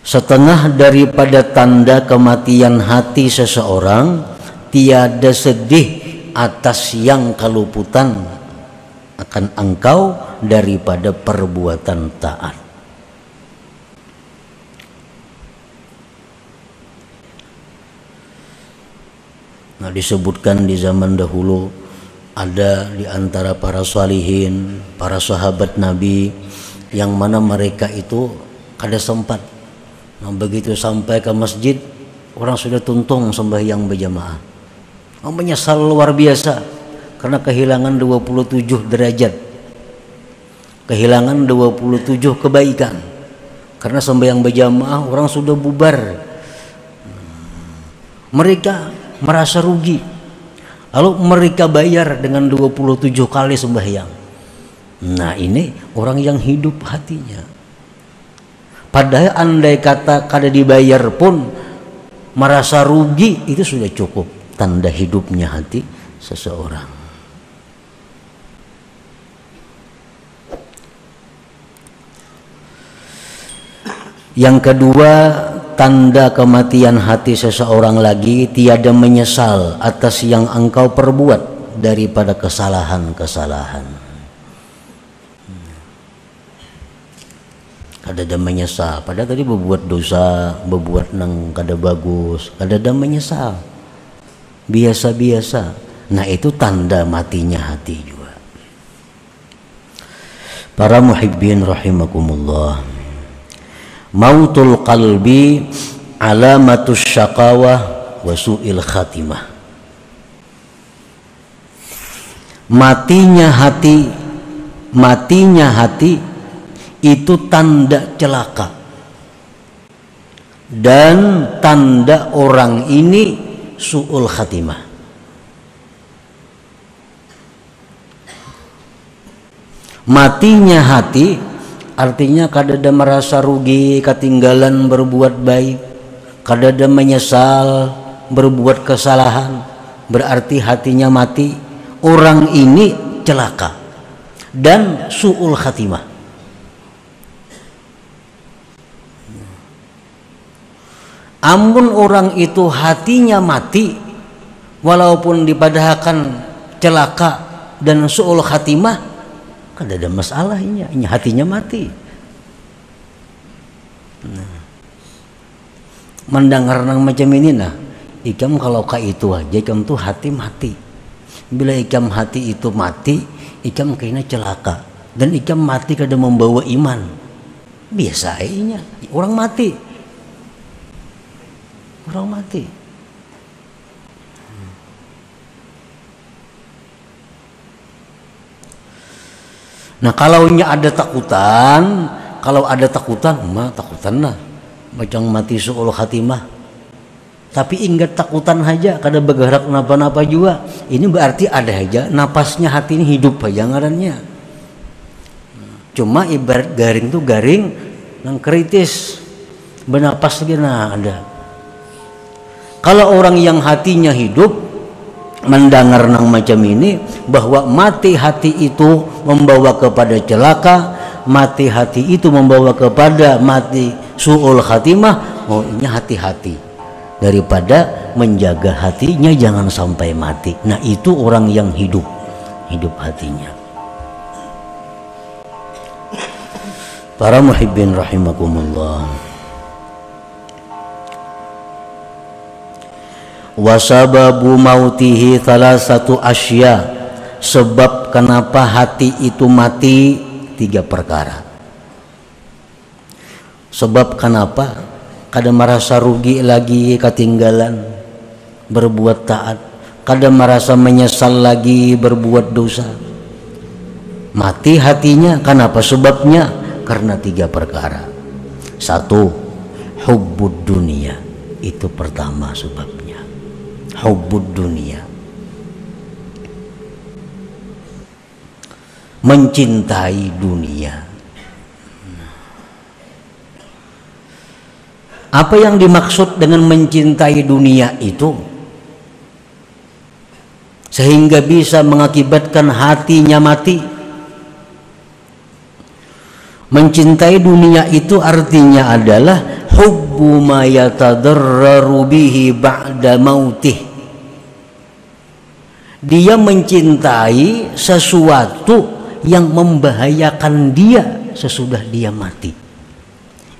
setengah daripada tanda kematian hati seseorang, tiada sedih atas yang keluputan akan engkau daripada perbuatan taat. Nah, disebutkan di zaman dahulu ada di antara para salihin, para sahabat Nabi yang mana mereka itu kada sempat. Nah, begitu sampai ke masjid, orang sudah tuntung sembahyang berjamaah. Menyesal luar biasa karena kehilangan 27 derajat, kehilangan 27 kebaikan karena sembahyang berjamaah orang sudah bubar. Mereka merasa rugi, lalu mereka bayar dengan 27 kali sembahyang. Nah, ini orang yang hidup hatinya. Padahal andai kata kada dibayar pun merasa rugi, itu sudah cukup tanda hidupnya hati seseorang. Yang kedua, tanda kematian hati seseorang lagi, tiada menyesal atas yang engkau perbuat daripada kesalahan-kesalahan. Kada ada menyesal, padahal tadi berbuat dosa, berbuat nang kada bagus, kada ada menyesal, biasa-biasa. Nah, itu tanda matinya hati juga. Para muhibbin rahimakumullah, mautul qalbi alamatus syaqawah wa su'il khatimah. Matinya hati itu tanda celaka, dan tanda orang ini su'ul khatimah. Matinya hati artinya kada ada merasa rugi ketinggalan berbuat baik, kada ada menyesal berbuat kesalahan, berarti hatinya mati. Orang ini celaka dan su'ul khatimah. Amun orang itu hatinya mati, walaupun dipadahkan celaka dan su'ul khatimah, kada ada masalahnya, hatinya mati. Nah, mendengar nang macam ini, nah, ikam kalau ka itu aja, ikam tuh hati mati. Bila ikam hati itu mati, ikam kayaknya celaka, dan ikam mati kada membawa iman. Biasa aja, orang mati. Orang mati. Nah, kalau ada takutan, mah takutan lah, macam mati su'ul khatimah. Tapi ingat takutan aja, kada bergerak napa-napa juga. Ini berarti ada aja napasnya hati ini hidup aja ngarannya. Cuma ibarat garing tuh garing yang kritis, bernapas lagi, nah ada. Kalau orang yang hatinya hidup mendengar nang macam ini, bahwa mati hati itu membawa kepada celaka, mati hati itu membawa kepada mati su'ul khatimah, oh ini hati-hati daripada menjaga hatinya jangan sampai mati. Nah, itu orang yang hidup hatinya. Para muhibbin rahimakumullah, wasababu mautihi salasatu asya, sebab kenapa hati itu mati 3 perkara. Sebab kenapa kada merasa rugi lagi ketinggalan berbuat taat, kada merasa menyesal lagi berbuat dosa. Mati hatinya, kenapa sebabnya? Karena 3 perkara. 1, hubbud dunia, itu pertama sebabnya. Hubbud dunia, mencintai dunia. Apa yang dimaksud dengan mencintai dunia itu? Sehingga bisa mengakibatkan hatinya mati. Mencintai dunia itu artinya adalah hubbu ma yatadarraru bihi ba'da mautih. Dia mencintai sesuatu yang membahayakan dia sesudah dia mati.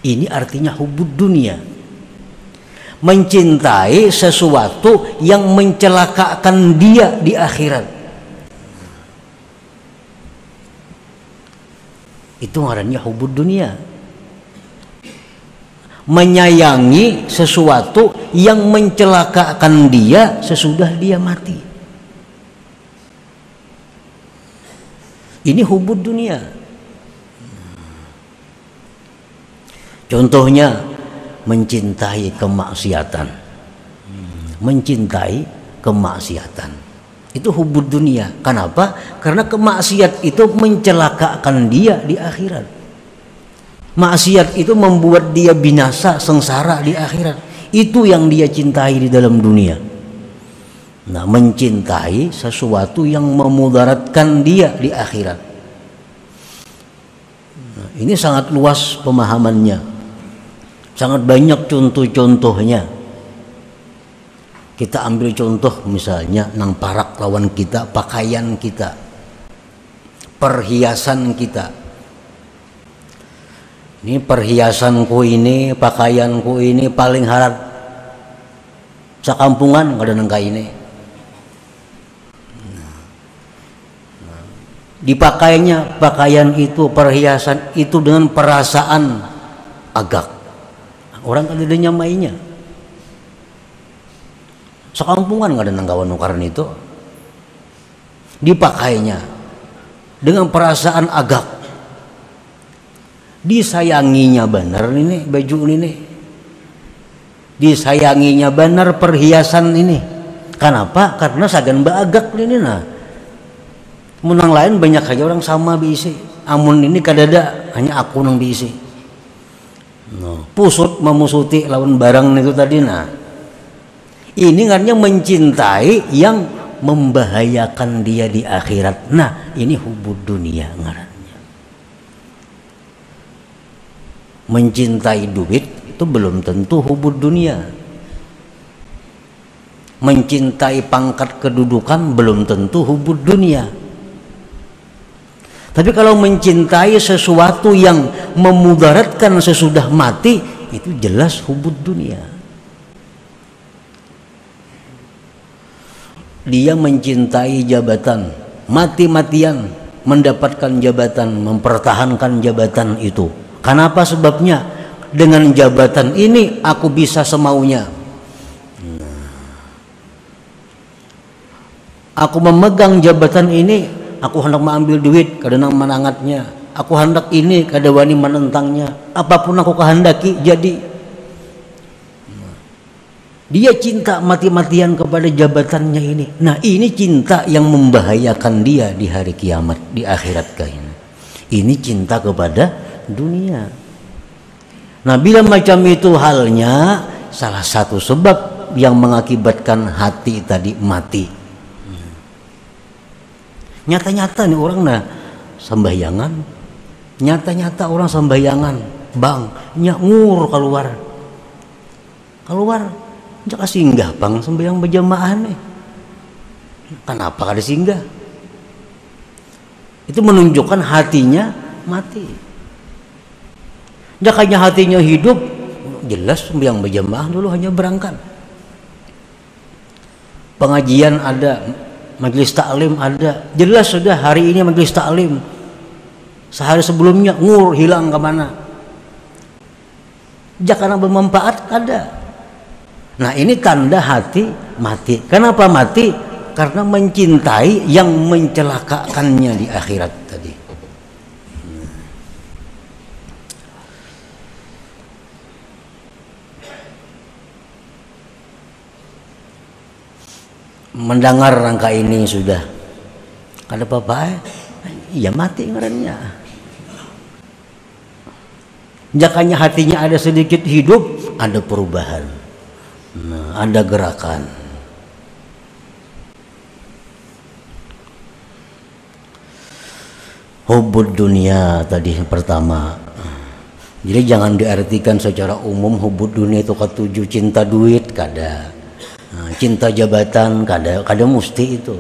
Ini artinya hubbud dunia. Mencintai sesuatu yang mencelakakan dia di akhirat. Itu ngarannya hubbud dunia. Menyayangi sesuatu yang mencelakakan dia sesudah dia mati. Ini hubbud dunia. Contohnya mencintai kemaksiatan. Mencintai kemaksiatan. Itu hubbud dunia. Kenapa? Karena kemaksiat itu mencelakakan dia di akhirat. Maksiat itu membuat dia binasa, sengsara di akhirat. Itu yang dia cintai di dalam dunia. Nah, mencintai sesuatu yang memudaratkan dia di akhirat. Nah, ini sangat luas pemahamannya. Sangat banyak contoh-contohnya. Kita ambil contoh misalnya nang parak lawan kita, pakaian kita, perhiasan kita. Ini perhiasanku ini, pakaianku ini paling harap sakampungan nggak ada nangka ini. Dipakainya pakaian itu, perhiasan itu dengan perasaan agak. Orang kan ada nyamainya. Sekampungan nggak ada nangkawan nukaran itu. Dipakainya dengan perasaan agak. Disayanginya benar ini baju ini. Disayanginya benar perhiasan ini. Kenapa? Karena sagan baagak ini nah. Menang lain banyak aja orang sama diisi. Amun ini kadada hanya aku nang diisi. No. Pusut memusuti lawan barang itu tadi nah. Ini artinya mencintai yang membahayakan dia di akhirat. Nah, ini hubbud dunia ngarannya. Mencintai duit itu belum tentu hubbud dunia. Mencintai pangkat kedudukan belum tentu hubbud dunia. Tapi kalau mencintai sesuatu yang memudaratkan sesudah mati, itu jelas hubbud dunia. Dia mencintai jabatan, mati-matian mendapatkan jabatan, mempertahankan jabatan itu. Kenapa sebabnya? Dengan jabatan ini aku bisa semaunya. Aku memegang jabatan ini, aku hendak mengambil duit kadang menangatnya. Aku hendak ini kada wani menentangnya. Apapun aku kehendaki jadi. Dia cinta mati-matian kepada jabatannya ini. Nah, ini cinta yang membahayakan dia di hari kiamat, di akhirat kain. Ini cinta kepada dunia. Nah, bila macam itu halnya, salah satu sebab yang mengakibatkan hati tadi mati. Nyata-nyata nih orang nah sembahyangan, nyata-nyata orang sembahyangan, bang nyangur keluar, jaka singgah bang sembahyang berjamaah nih, kenapa kada singgah? Itu menunjukkan hatinya mati. Jakanya hatinya hidup, jelas sembahyang berjamaah dulu hanya berangkat. Pengajian ada, majelis taklim ada, jelas sudah hari ini majelis taklim. Sehari sebelumnya hilang ke mana? Jangan bermanfaat ada. Nah, ini tanda hati mati. Kenapa mati? Karena mencintai yang mencelakakannya di akhirat tadi. Mendengar rangka ini sudah ada apa-apa ya mati ngarannya. Jakanya hatinya ada sedikit hidup, ada perubahan, nah, ada gerakan. Hubbud dunia tadi yang pertama. Jadi jangan diartikan secara umum hubud dunia itu ketujuh cinta duit kada, cinta jabatan kada mesti itu.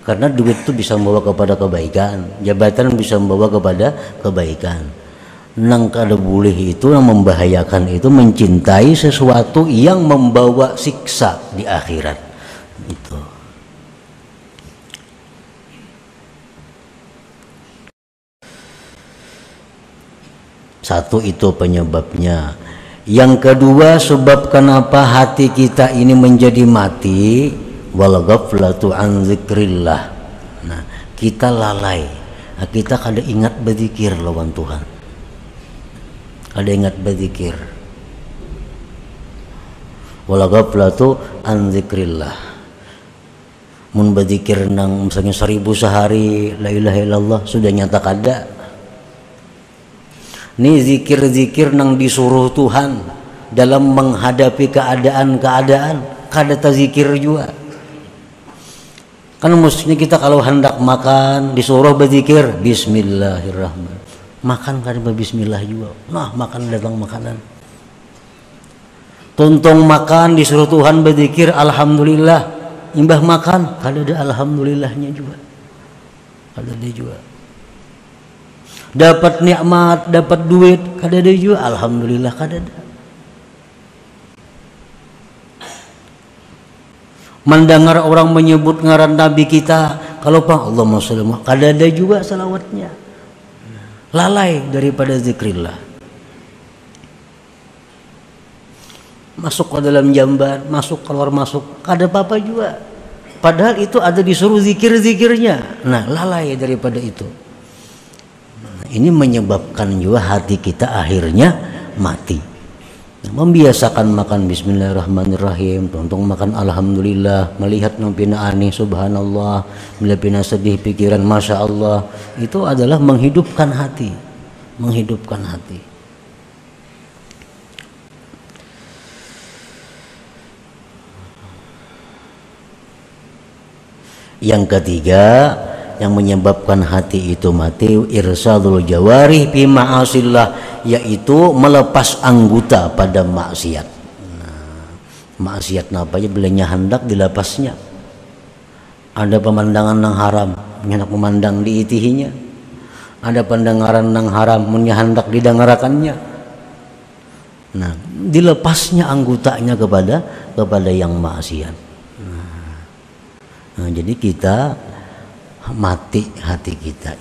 Karena duit itu bisa membawa kepada kebaikan, jabatan bisa membawa kepada kebaikan. Nang kada boleh itu, yang membahayakan itu mencintai sesuatu yang membawa siksa di akhirat. Itu. Satu itu penyebabnya. Yang kedua, sebab kenapa hati kita ini menjadi mati, wal ghaflatu an dzikrillah. Nah, kita lalai. Nah, kita kada ingat berzikir lawan Tuhan. Kada ingat berzikir. Wal ghaflatu an dzikrillah. Mun berzikir nang misalnya 1000 sehari, la ilaha illallah, sudah nyata kada. Ini zikir-zikir nang disuruh Tuhan dalam menghadapi keadaan-keadaan, kada tazikir juga. Kan mestinya kita kalau hendak makan disuruh berzikir bismillahirrahmanirrahim. Makan kada bismillah juga. Nah, makan datang makanan. Tuntung makan disuruh Tuhan berzikir alhamdulillah. Imbah makan kada ada alhamdulillahnya juga. Kada ada juga. Dapat nikmat, dapat duit, kada ada juga alhamdulillah, kada ada. Mendengar orang menyebut ngaran Nabi kita, kalau Pak Allahumma sholli, kada ada juga salawatnya. Lalai daripada zikrillah. Masuk ke dalam jamban, masuk keluar masuk, kada apa-apa juga. Padahal itu ada disuruh zikir-zikirnya. Nah, lalai daripada itu. Ini menyebabkan juga hati kita akhirnya mati. Membiasakan makan bismillahirrahmanirrahim, untung makan alhamdulillah, melihat nampina aneh subhanallah, melihat pina sedih pikiran masya Allah, itu adalah menghidupkan hati, menghidupkan hati. Yang ketiga, yang menyebabkan hati itu mati, irsadul jawarih fi ma'asillah, yaitu melepas anggota pada maksiat. Nah, maksiat napa aja belanya hendak dilepasnya. Ada pemandangan nang haram, hendak memandang diitihinya. Ada pendengaran nang haram, hendak didengarakannya. Nah, dilepasnya anggotanya kepada yang maksiat. Nah, jadi kita mati hati kita.